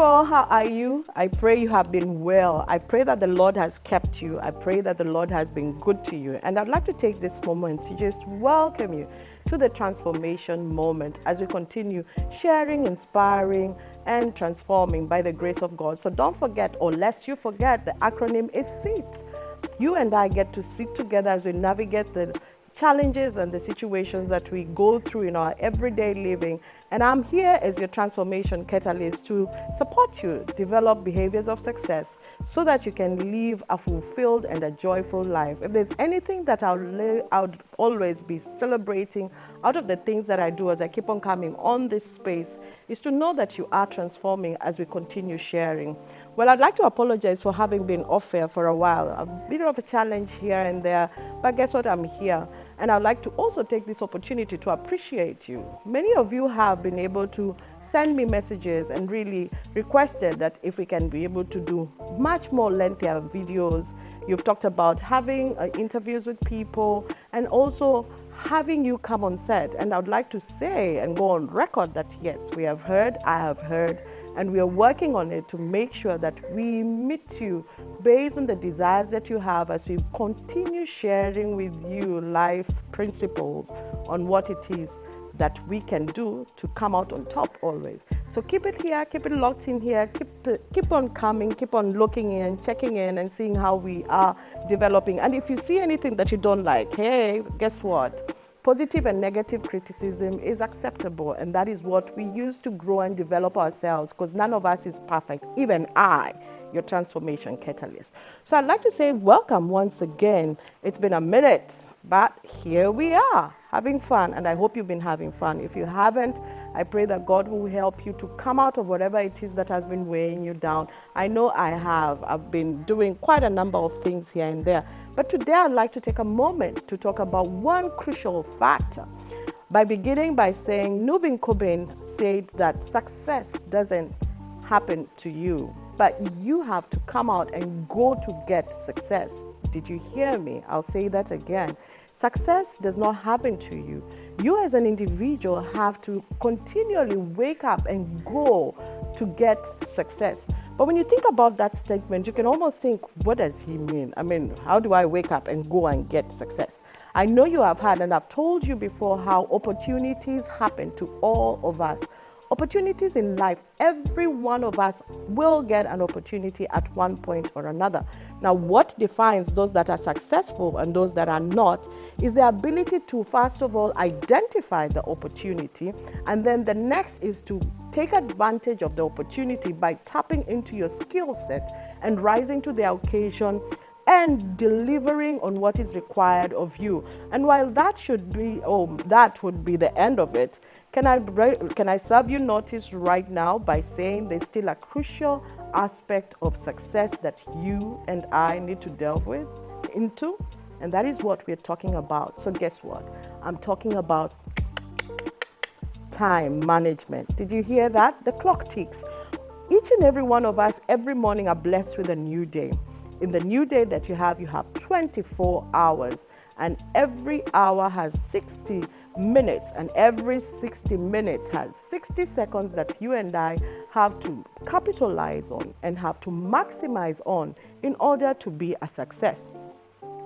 people, how are you? I pray you have been well. I pray that the Lord has kept you. I pray that the Lord has been good to you. And I'd like to take this moment to just welcome you to the transformation moment as we continue sharing, inspiring, and transforming by the grace of God. So don't forget, or lest you forget, the acronym is SEAT. You and I get to sit together as we navigate the challenges and the situations that we go through in our everyday living. And I'm here as your transformation catalyst to support you develop behaviors of success so that you can live a fulfilled and a joyful life. If there's anything that I'll always be celebrating out of the things that I do as I keep on coming on this space is to know that you are transforming as we continue sharing. Well, I'd like to apologize for having been off air for a while. A bit of a challenge here and there, but guess what? I'm here. And I'd like to also take this opportunity to appreciate you. Many of you have been able to send me messages and really requested that if we can be able to do much more lengthier videos. You've talked about having interviews with people and also having you come on set. And I'd like to say and go on record that yes, we have heard, I have heard, and we are working on it to make sure that we meet you based on the desires that you have as we continue sharing with you life principles on what it is that we can do to come out on top always. So keep it here, keep it locked in here, keep on coming, keep on looking in, checking in and seeing how we are developing. And if you see anything that you don't like, hey, guess what? Positive and negative criticism is acceptable, and that is what we use to grow and develop ourselves, because none of us is perfect, even I, your transformation catalyst. So I'd like to say welcome once again. It's been a minute, but here we are having fun, and I hope you've been having fun. If you haven't, I pray that God will help you to come out of whatever it is that has been weighing you down. I know I have. I've been doing quite a number of things here and there. But today I'd like to take a moment to talk about one crucial factor by beginning by saying Nubin Cobain said that success doesn't happen to you, but you have to come out and go to get success. Did you hear me? I'll say that again. Success does not happen to you. You as an individual have to continually wake up and go to get success. But when you think about that statement, you can almost think, what does he mean? I mean, how do I wake up and go and get success? I know you have had, and I've told you before, how opportunities happen to all of us. Opportunities in life, every one of us will get an opportunity at one point or another. Now, what defines those that are successful and those that are not is the ability to, first of all, identify the opportunity. And then the next is to take advantage of the opportunity by tapping into your skill set and rising to the occasion and delivering on what is required of you. And while that should be, that would be the end of it, can I serve you notice right now by saying there's still a crucial aspect of success that you and I need to delve into, and that is what we're talking about. So guess what? I'm talking about time management. Did you hear that? The clock ticks. Each and every one of us every morning are blessed with a new day. In the new day that you have 24 hours, and every hour has 60 minutes, and every 60 minutes has 60 seconds that you and I have to capitalize on and have to maximize on in order to be a success.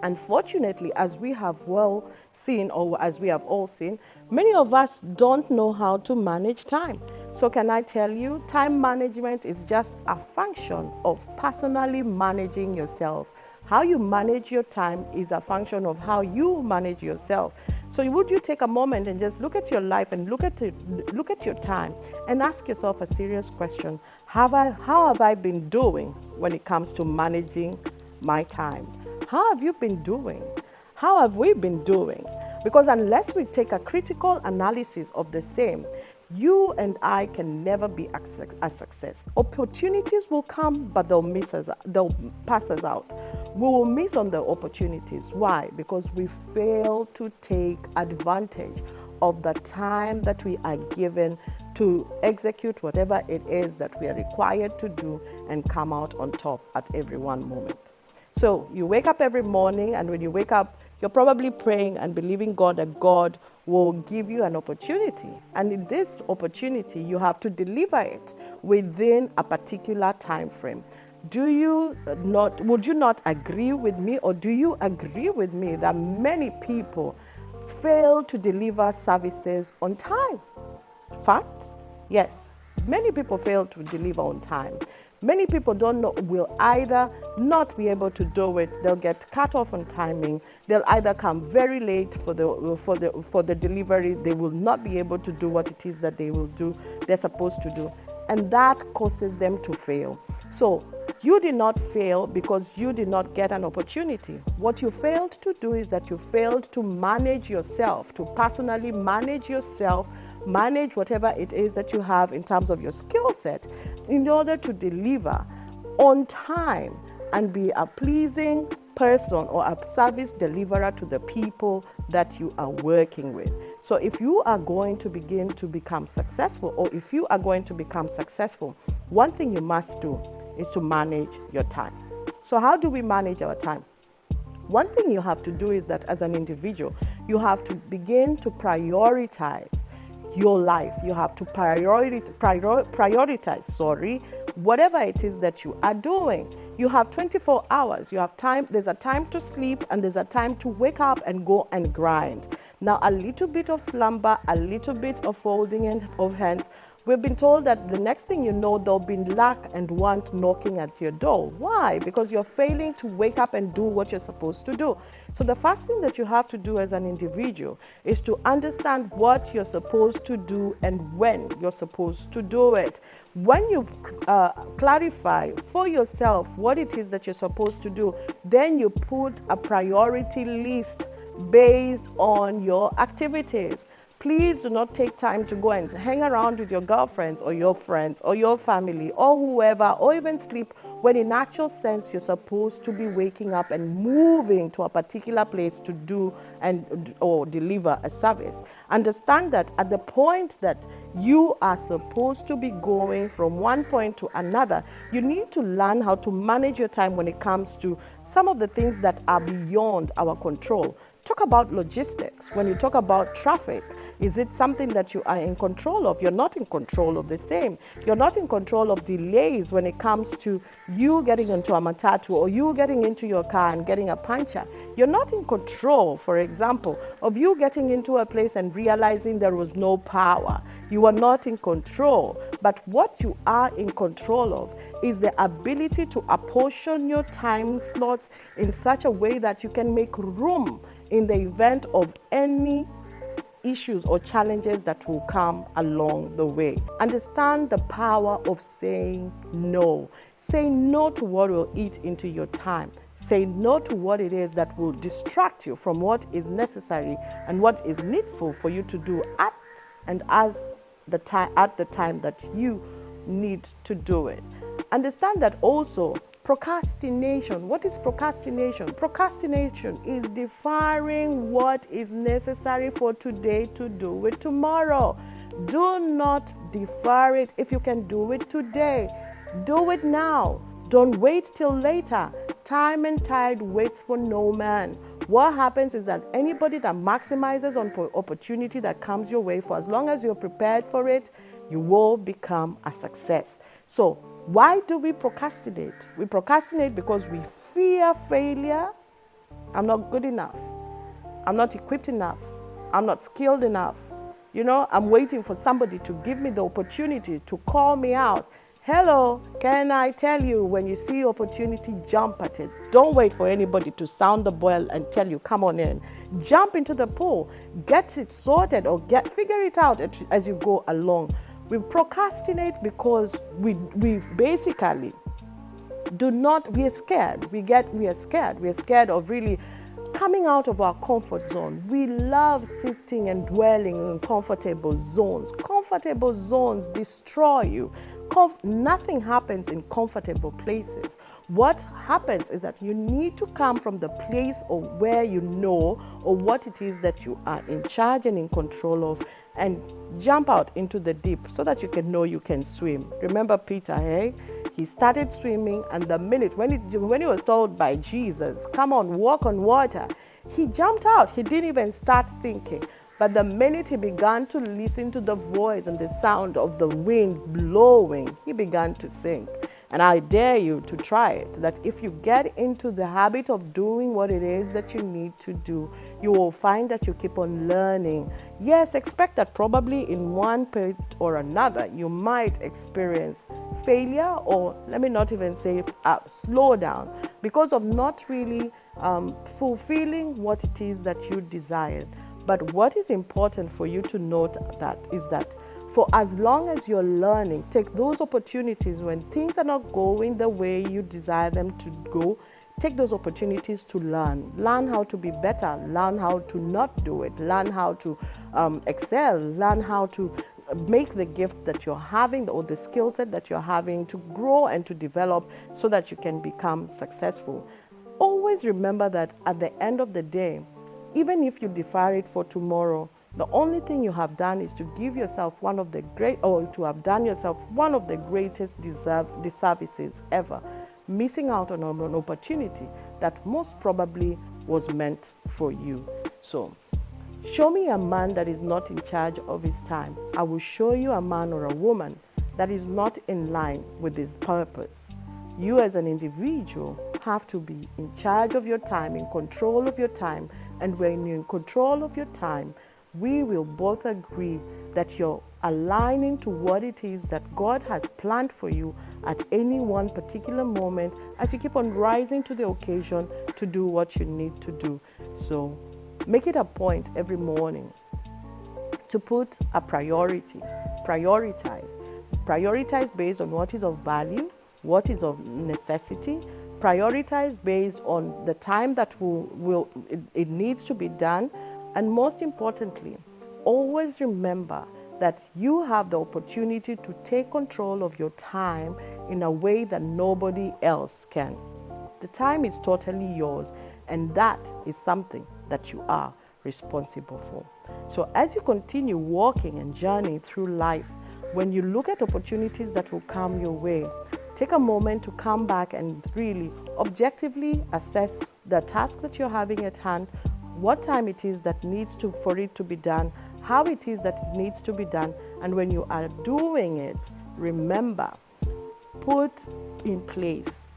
Unfortunately, as we have well seen, or as we have all seen, many of us don't know how to manage time. So can I tell you, time management is just a function of personally managing yourself. How you manage your time is a function of how you manage yourself. So would you take a moment and just look at your life and look at your time and ask yourself a serious question. How have I been doing when it comes to managing my time? How have you been doing? How have we been doing? Because unless we take a critical analysis of the same, you and I can never be a success. Opportunities will come, but they'll pass us out. We will miss on the opportunities. Why? Because we fail to take advantage of the time that we are given to execute whatever it is that we are required to do and come out on top at every one moment. So you wake up every morning, and when you wake up, You're probably praying and believing God that God will give you an opportunity. And in this opportunity, you have to deliver it within a particular time frame. Would you not agree with me, or do you agree with me that many people fail to deliver services on time? Fact? Yes. Many people fail to deliver on time. Many people will either not be able to do it, they'll get cut off on timing, they'll either come very late for the delivery, they will not be able to do what it is that they're supposed to do. And that causes them to fail. So you did not fail because you did not get an opportunity. What you failed to do is that you failed to manage yourself, to personally manage yourself, manage whatever it is that you have in terms of your skill set in order to deliver on time and be a pleasing person or a service deliverer to the people that you are working with. So if you are going to begin to become successful, or if you are going to become successful, one thing you must do is to manage your time. So how do we manage our time? One thing you have to do is that as an individual, you have to begin to prioritize your life. You have to prioritize, whatever it is that you are doing. You have 24 hours. You have time. There's a time to sleep and there's a time to wake up and go and grind. Now, a little bit of slumber, a little bit of folding of hands. We've been told that the next thing you know, there'll be lack and want knocking at your door. Why? Because you're failing to wake up and do what you're supposed to do. So the first thing that you have to do as an individual is to understand what you're supposed to do and when you're supposed to do it. When you clarify for yourself what it is that you're supposed to do, then you put a priority list based on your activities. Please do not take time to go and hang around with your girlfriends or your friends or your family or whoever, or even sleep, when in actual sense you're supposed to be waking up and moving to a particular place to do or deliver a service. Understand that at the point that you are supposed to be going from one point to another, you need to learn how to manage your time when it comes to some of the things that are beyond our control. Talk about logistics. When you talk about traffic, is it something that you are in control of? You're not in control of the same. You're not in control of delays when it comes to you getting into a matatu or you getting into your car and getting a puncture. You're not in control, for example, of you getting into a place and realizing there was no power. You are not in control. But what you are in control of is the ability to apportion your time slots in such a way that you can make room in the event of any issues or challenges that will come along the way. Understand the power of saying no. Say no to what will eat into your time. Say no to what it is that will distract you from what is necessary and what is needful for you to do at the time that you need to do it. Understand that also procrastination. What is procrastination? Procrastination is deferring what is necessary for today to do it tomorrow. Do not defer it. If you can do it today, do it now. Don't wait till later. Time and tide waits for no man. What happens is that anybody that maximizes on opportunity that comes your way, for as long as you're prepared for it, you will become a success. So why do we procrastinate? We procrastinate because we fear failure. I'm not good enough. I'm not equipped enough. I'm not skilled enough. I'm waiting for somebody to give me the opportunity to call me out. Hello, can I tell you, when you see opportunity, jump at it. Don't wait for anybody to sound the bell and tell you, come on in. Jump into the pool. Get it sorted or figure it out as you go along. We procrastinate because we basically we are scared. We are scared. We are scared of really coming out of our comfort zone. We love sitting and dwelling in comfortable zones. Comfortable zones destroy you. Nothing happens in comfortable places. What happens is that you need to come from the place of where you know or what it is that you are in charge and in control of, and jump out into the deep so that you can know you can swim. Remember Peter, hey? He started swimming, and the minute when he was told by Jesus, come on, walk on water, He jumped out. He didn't even start thinking. But the minute he began to listen to the voice and the sound of the wind blowing, he began to sink. And I dare you to try it, that if you get into the habit of doing what it is that you need to do, you will find that you keep on learning. Yes, expect that probably in one period or another, you might experience failure, or let me not even say slow down, because of not really fulfilling what it is that you desired. But what is important for you to note that is that for as long as you're learning, take those opportunities when things are not going the way you desire them to go. Take those opportunities to learn. Learn how to be better. Learn how to not do it. Learn how to excel. Learn how to make the gift that you're having or the skill set that you're having to grow and to develop so that you can become successful. Always remember that at the end of the day, even if you defer it for tomorrow, the only thing you have done is to give yourself to have done yourself one of the greatest disservices ever, missing out on an opportunity that most probably was meant for you. So, show me a man that is not in charge of his time. I will show you a man or a woman that is not in line with his purpose. You as an individual have to be in charge of your time, in control of your time. And when you're in control of your time, we will both agree that you're aligning to what it is that God has planned for you at any one particular moment as you keep on rising to the occasion to do what you need to do. So make it a point every morning to put a priority. Prioritize based on what is of value, what is of necessity. Prioritize based on the time that it needs to be done. And most importantly, always remember that you have the opportunity to take control of your time in a way that nobody else can. The time is totally yours, and that is something that you are responsible for. So as you continue walking and journeying through life, when you look at opportunities that will come your way, take a moment to come back and really objectively assess the task that you're having at hand, what time it is that for it to be done, how it is that it needs to be done. And when you are doing it, remember, put in place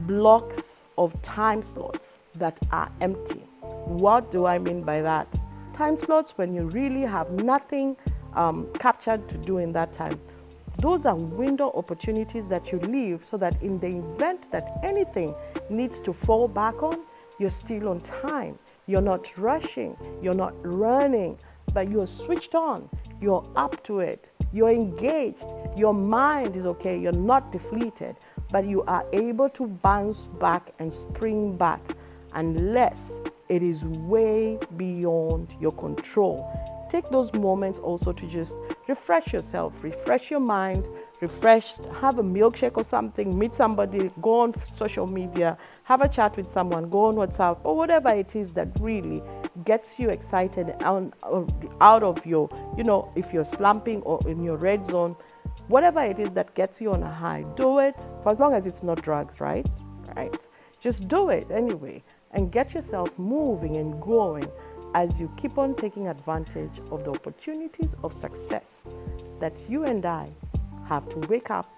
blocks of time slots that are empty. What do I mean by that? Time slots when you really have nothing captured to do in that time. Those are window opportunities that you leave so that in the event that anything needs to fall back on, you're still on time. You're not rushing, you're not running, but you're switched on, you're up to it, you're engaged, your mind is okay, you're not deflated, but you are able to bounce back and spring back unless it is way beyond your control. Take those moments also to just refresh yourself, refresh your mind, have a milkshake or something, meet somebody, go on social media, have a chat with someone, go on WhatsApp, or whatever it is that really gets you excited out of your, if you're slumping or in your red zone, whatever it is that gets you on a high, do it for as long as it's not drugs, right? Just do it anyway and get yourself moving and growing as you keep on taking advantage of the opportunities of success that you and I have to wake up,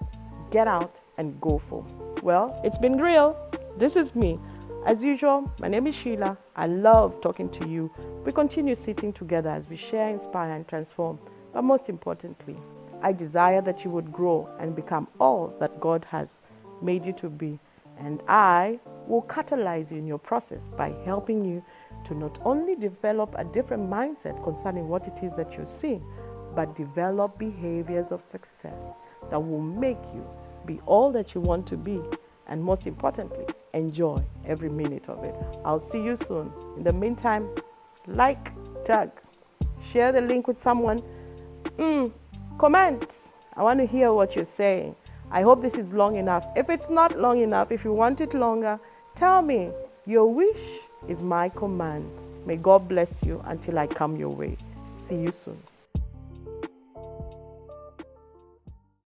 get out, and go for. Well, it's been real. This is me. As usual, my name is Sheila. I love talking to you. We continue sitting together as we share, inspire, and transform. But most importantly, I desire that you would grow and become all that God has made you to be. And I will catalyze you in your process by helping you to not only develop a different mindset concerning what it is that you're seeing, but develop behaviors of success that will make you be all that you want to be, and most importantly, enjoy every minute of it. I'll see you soon. In the meantime, tag, share the link with someone, comment. I want to hear what you're saying. I hope this is long enough. If it's not long enough, if you want it longer, tell me. Your wish is my command. May God bless you until I come your way. See you soon.